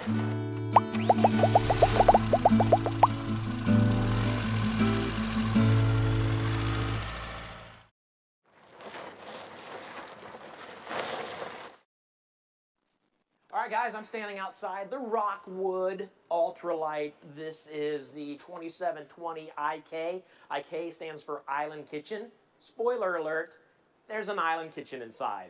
All right, guys, I'm standing outside the Rockwood Ultra Lite. This is the 2720IK. IK stands for Island Kitchen. Spoiler alert, there's an island kitchen inside.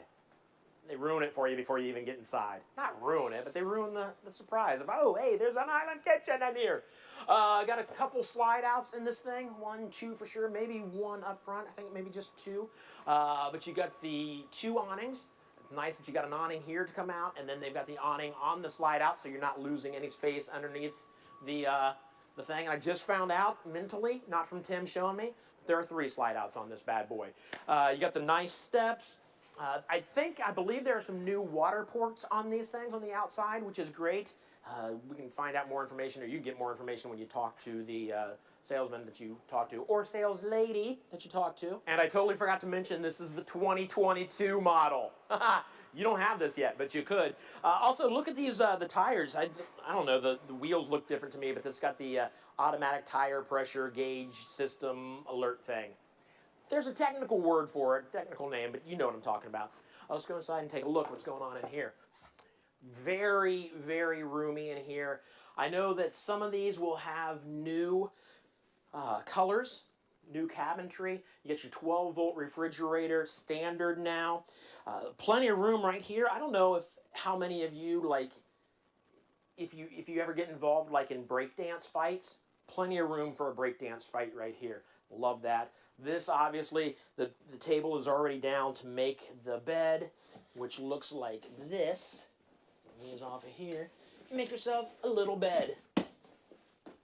They ruin it for you before you even get inside. Not ruin it, but they ruin the surprise of, oh, hey, there's an island kitchen in here. Got a couple slide outs in this thing. 1, 2 for sure, maybe 1 up front. I think maybe just 2. But you got the 2 awnings. Nice that you got an awning here to come out, and then they've got the awning on the slide out, so you're not losing any space underneath the thing. And I just found out mentally, not from Tim showing me, but there are 3 slide outs on this bad boy. You got the nice steps. I believe there are some new water ports on these things on the outside, which is great. We can find out more information, or you can get more information when you talk to the salesman that you talk to, or sales lady that you talk to. And I totally forgot to mention, this is the 2022 model. You don't have this yet, but you could. Also, look at these, the tires. I don't know, the wheels look different to me, but this has got the automatic tire pressure gauge system alert thing. There's a technical word for it, technical name, but you know what I'm talking about. Let's go inside and take a look what's going on in here. Very, very roomy in here. I know that some of these will have new colors, new cabinetry. You get your 12-volt refrigerator, standard now. Plenty of room right here. I don't know how many of you, like, if you ever get involved like in breakdance fights, plenty of room for a breakdance fight right here. Love that. This, obviously, the table is already down to make the bed, which looks like this. These off of here. Make yourself a little bed.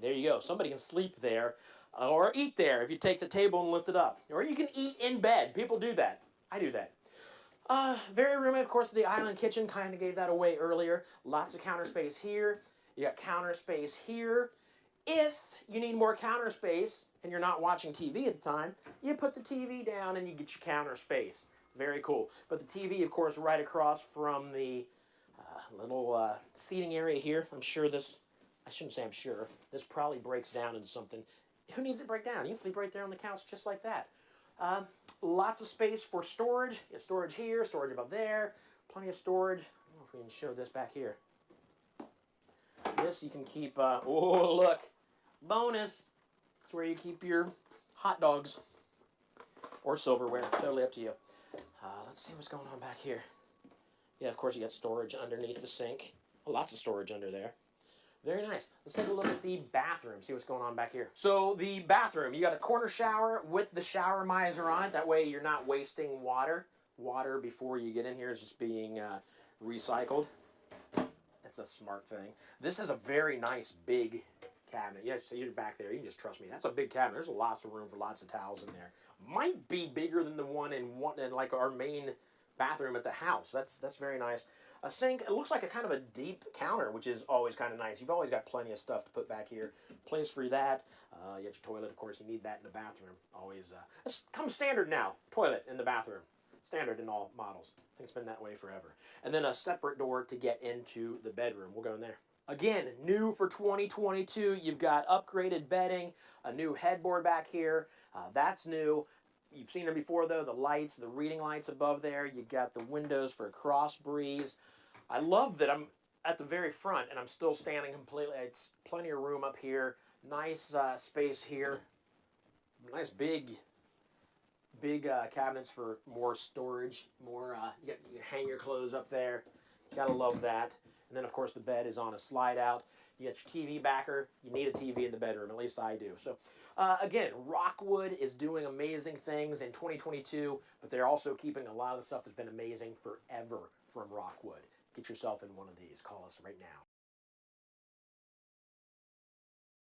There you go. Somebody can sleep there or eat there if you take the table and lift it up. Or you can eat in bed. People do that. I do that. Very roomy, of course. The island kitchen kind of gave that away earlier. Lots of counter space here. You got counter space here. If you need more counter space and you're not watching TV at the time, you put the TV down and you get your counter space. Very cool. But the TV, of course, right across from the little seating area here. I'm sure this, I shouldn't say I'm sure, this probably breaks down into something. Who needs it to break down? You can sleep right there on the couch just like that. Lots of space for storage. You have storage here, storage above there. Plenty of storage. I don't know if we can show this back here. This you can keep, oh look, bonus. It's where you keep your hot dogs or silverware, totally up to you. Let's see what's going on back here. Yeah, of course you got storage underneath the sink. Lots of storage under there. Very nice. Let's take a look at the bathroom, see what's going on back here. So the bathroom, you got a corner shower with the shower miser on it. That way you're not wasting water. Water before you get in here is just being recycled. That's a smart thing. This is a very nice big cabinet. Yeah, so you're back there. You can just trust me. That's a big cabinet. There's lots of room for lots of towels in there. Might be bigger than the one in like our main bathroom at the house. That's very nice. A sink. It looks like a kind of a deep counter, which is always kind of nice. You've always got plenty of stuff to put back here. Place for that. You got your toilet, of course. You need that in the bathroom. Always. It's comes standard now. Toilet in the bathroom. Standard in all models. I think it's been that way forever. And then a separate door to get into the bedroom. We'll go in there. Again, new for 2022. You've got upgraded bedding, a new headboard back here. That's new. You've seen them before, though, the lights, the reading lights above there. You've got the windows for cross breeze. I love that I'm at the very front and I'm still standing completely. It's plenty of room up here. Nice space here. Nice big cabinets for more storage. More, you can hang your clothes up there. You gotta love that. And then, of course, the bed is on a slide out. You got your TV backer. You need a TV in the bedroom. At least I do. So, again, Rockwood is doing amazing things in 2022, but they're also keeping a lot of the stuff that's been amazing forever from Rockwood. Get yourself in one of these. Call us right now.